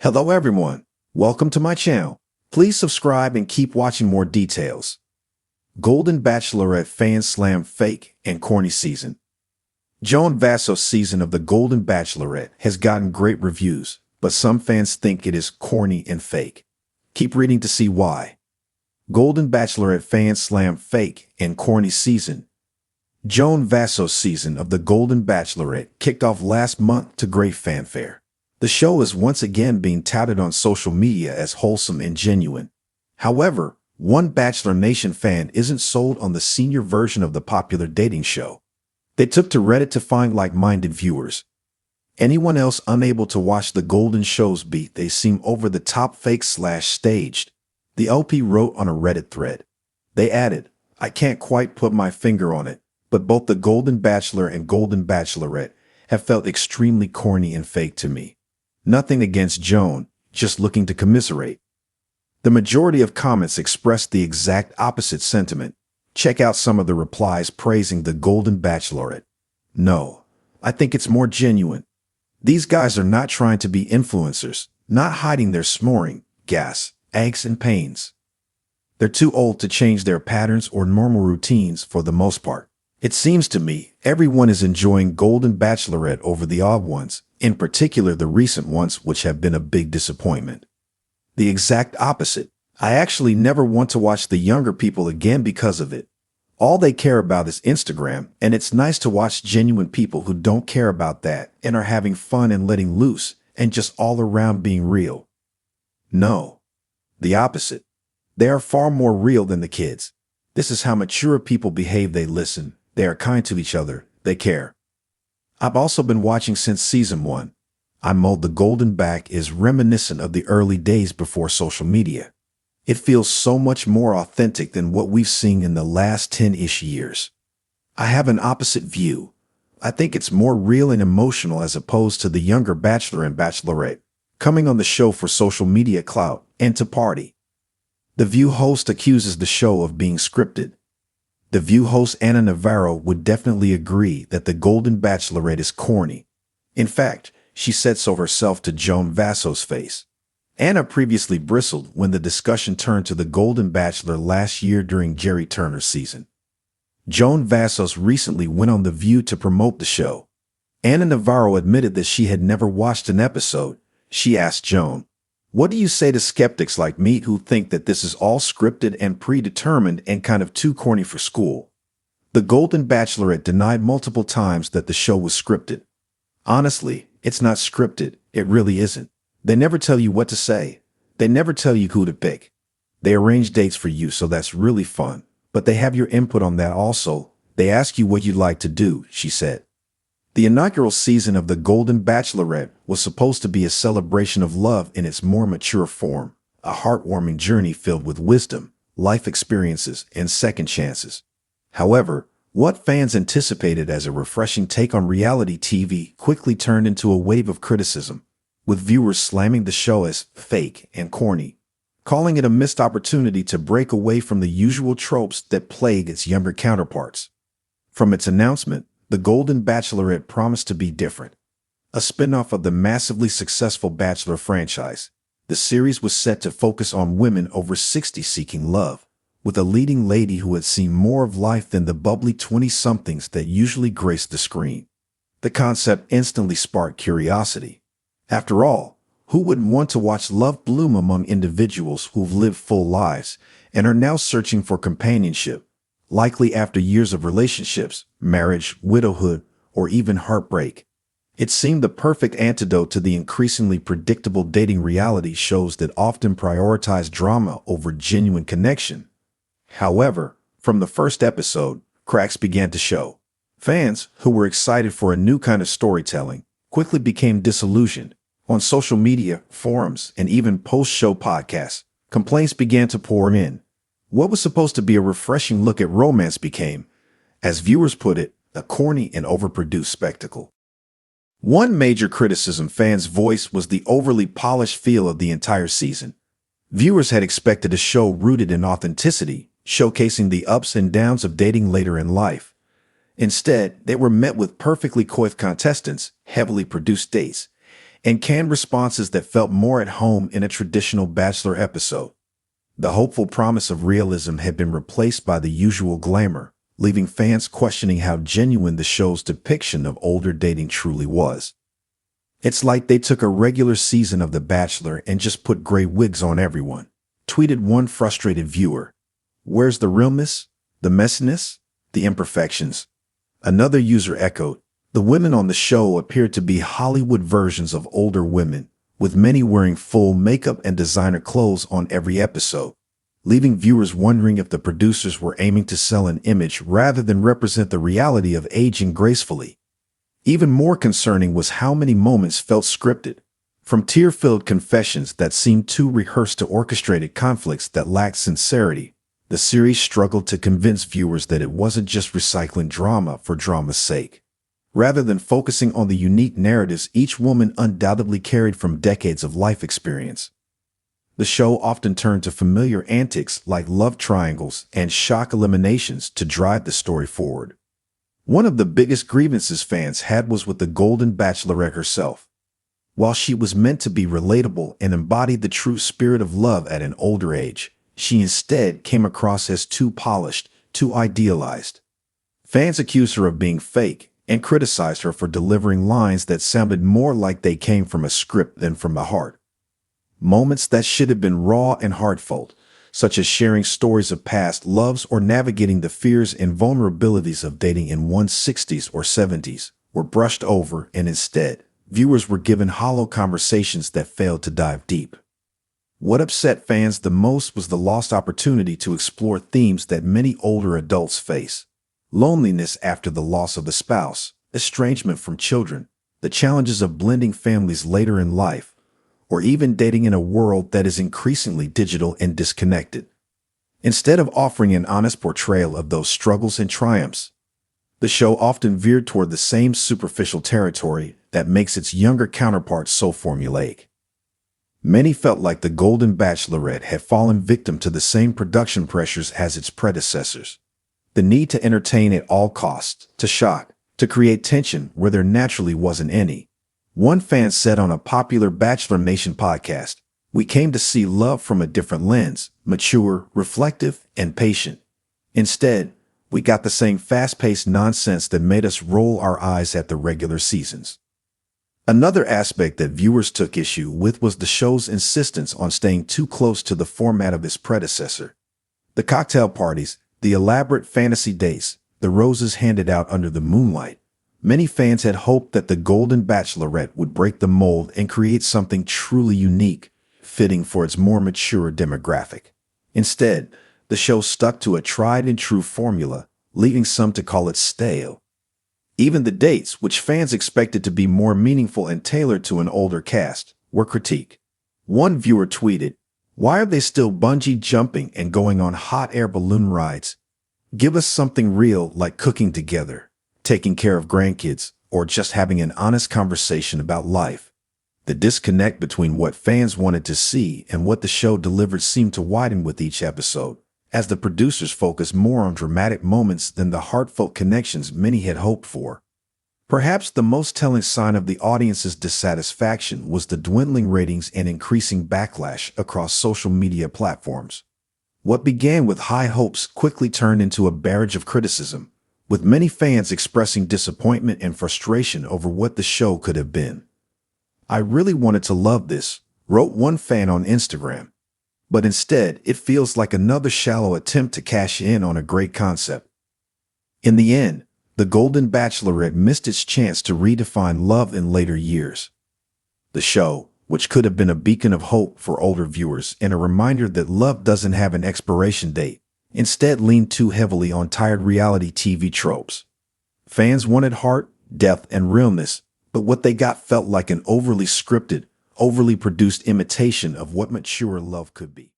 Hello everyone, welcome to my channel. Please subscribe and keep watching more details. Golden Bachelorette fans slam fake and corny season. Joan Vasso's season of the Golden Bachelorette has gotten great reviews, but some fans think it is corny and fake. Keep reading to see why. Golden Bachelorette fans slam fake and corny season. Joan Vasso's season of the Golden Bachelorette kicked off last month to great fanfare. The show is once again being touted on social media as wholesome and genuine. However, one Bachelor Nation fan isn't sold on the senior version of the popular dating show. They took to Reddit to find like-minded viewers. Anyone else unable to watch the Golden show's beat they seem over-the-top fake/staged. The LP wrote on a Reddit thread. They added, "I can't quite put my finger on it, but both the Golden Bachelor and Golden Bachelorette have felt extremely corny and fake to me. Nothing against Joan, just looking to commiserate." The majority of comments expressed the exact opposite sentiment. Check out some of the replies praising the Golden Bachelorette. "No, I think it's more genuine. These guys are not trying to be influencers, not hiding their snoring, gas, aches, and pains. They're too old to change their patterns or normal routines for the most part. It seems to me everyone is enjoying Golden Bachelorette over the odd ones, in particular the recent ones which have been a big disappointment. The exact opposite. I actually never want to watch the younger people again because of it. All they care about is Instagram, and it's nice to watch genuine people who don't care about that and are having fun and letting loose and just all around being real. No, the opposite. They are far more real than the kids. This is how mature people behave. They listen, they are kind to each other, they care. I've also been watching since season 1. I'm told the Golden Back is reminiscent of the early days before social media. It feels so much more authentic than what we've seen in the last 10-ish years. I have an opposite view. I think it's more real and emotional as opposed to the younger Bachelor and Bachelorette, coming on the show for social media clout and to party. The View host accuses the show of being scripted. The View host Ana Navarro would definitely agree that the Golden Bachelorette is corny. In fact, she said so herself to Joan Vasso's face. Ana previously bristled when the discussion turned to the Golden Bachelor last year during Jerry Turner's season. Joan Vassos recently went on The View to promote the show. Ana Navarro admitted that she had never watched an episode. She asked Joan, "What do you say to skeptics like me who think that this is all scripted and predetermined and kind of too corny for school?" The Golden Bachelorette denied multiple times that the show was scripted. "Honestly, it's not scripted. It really isn't. They never tell you what to say. They never tell you who to pick. They arrange dates for you, so that's really fun. But they have your input on that also. They ask you what you'd like to do," she said. The inaugural season of the Golden Bachelorette was supposed to be a celebration of love in its more mature form, a heartwarming journey filled with wisdom, life experiences, and second chances. However, what fans anticipated as a refreshing take on reality TV quickly turned into a wave of criticism, with viewers slamming the show as fake and corny, calling it a missed opportunity to break away from the usual tropes that plague its younger counterparts. From its announcement, the Golden Bachelorette promised to be different. A spin-off of the massively successful Bachelor franchise, the series was set to focus on women over 60 seeking love, with a leading lady who had seen more of life than the bubbly 20-somethings that usually grace the screen. The concept instantly sparked curiosity. After all, who wouldn't want to watch love bloom among individuals who've lived full lives and are now searching for companionship, likely after years of relationships, marriage, widowhood, or even heartbreak? It seemed the perfect antidote to the increasingly predictable dating reality shows that often prioritize drama over genuine connection. However, from the first episode, cracks began to show. Fans, who were excited for a new kind of storytelling, quickly became disillusioned. On social media, forums, and even post-show podcasts, complaints began to pour in. What was supposed to be a refreshing look at romance became, as viewers put it, a corny and overproduced spectacle. One major criticism fans voiced was the overly polished feel of the entire season. Viewers had expected a show rooted in authenticity, showcasing the ups and downs of dating later in life. Instead, they were met with perfectly coiffed contestants, heavily produced dates, and canned responses that felt more at home in a traditional Bachelor episode. The hopeful promise of realism had been replaced by the usual glamour, leaving fans questioning how genuine the show's depiction of older dating truly was. It's like they took a regular season of The Bachelor and just put gray wigs on everyone, tweeted one frustrated viewer. Where's the realness, the messiness, the imperfections? Another user echoed, the women on the show appeared to be Hollywood versions of older women, with many wearing full makeup and designer clothes on every episode, leaving viewers wondering if the producers were aiming to sell an image rather than represent the reality of aging gracefully. Even more concerning was how many moments felt scripted, from tear-filled confessions that seemed too rehearsed to orchestrated conflicts that lacked sincerity. The series struggled to convince viewers that it wasn't just recycling drama for drama's sake. Rather than focusing on the unique narratives each woman undoubtedly carried from decades of life experience. The show often turned to familiar antics like love triangles and shock eliminations to drive the story forward. One of the biggest grievances fans had was with the Golden Bachelorette herself. While she was meant to be relatable and embodied the true spirit of love at an older age, she instead came across as too polished, too idealized. Fans accused her of being fake and criticized her for delivering lines that sounded more like they came from a script than from the heart. Moments that should have been raw and heartfelt, such as sharing stories of past loves or navigating the fears and vulnerabilities of dating in one's 60s or 70s, were brushed over, and instead, viewers were given hollow conversations that failed to dive deep. What upset fans the most was the lost opportunity to explore themes that many older adults face. Loneliness after the loss of a spouse, estrangement from children, the challenges of blending families later in life, or even dating in a world that is increasingly digital and disconnected. Instead of offering an honest portrayal of those struggles and triumphs, the show often veered toward the same superficial territory that makes its younger counterparts so formulaic. Many felt like the Golden Bachelorette had fallen victim to the same production pressures as its predecessors. The need to entertain at all costs, to shock, to create tension where there naturally wasn't any. One fan said on a popular Bachelor Nation podcast, "We came to see love from a different lens, mature, reflective, and patient. Instead, we got the same fast-paced nonsense that made us roll our eyes at the regular seasons." Another aspect that viewers took issue with was the show's insistence on staying too close to the format of its predecessor. The cocktail parties, the elaborate fantasy dates, the roses handed out under the moonlight. Many fans had hoped that the Golden Bachelorette would break the mold and create something truly unique, fitting for its more mature demographic. Instead, the show stuck to a tried-and-true formula, leading some to call it stale. Even the dates, which fans expected to be more meaningful and tailored to an older cast, were critiqued. One viewer tweeted, "Why are they still bungee jumping and going on hot air balloon rides? Give us something real like cooking together, taking care of grandkids, or just having an honest conversation about life." The disconnect between what fans wanted to see and what the show delivered seemed to widen with each episode, as the producers focused more on dramatic moments than the heartfelt connections many had hoped for. Perhaps the most telling sign of the audience's dissatisfaction was the dwindling ratings and increasing backlash across social media platforms. What began with high hopes quickly turned into a barrage of criticism, with many fans expressing disappointment and frustration over what the show could have been. "I really wanted to love this," wrote one fan on Instagram. "But instead, it feels like another shallow attempt to cash in on a great concept." In the end, the Golden Bachelorette missed its chance to redefine love in later years. The show, which could have been a beacon of hope for older viewers and a reminder that love doesn't have an expiration date, instead leaned too heavily on tired reality TV tropes. Fans wanted heart, depth, and realness, but what they got felt like an overly scripted, overly produced imitation of what mature love could be.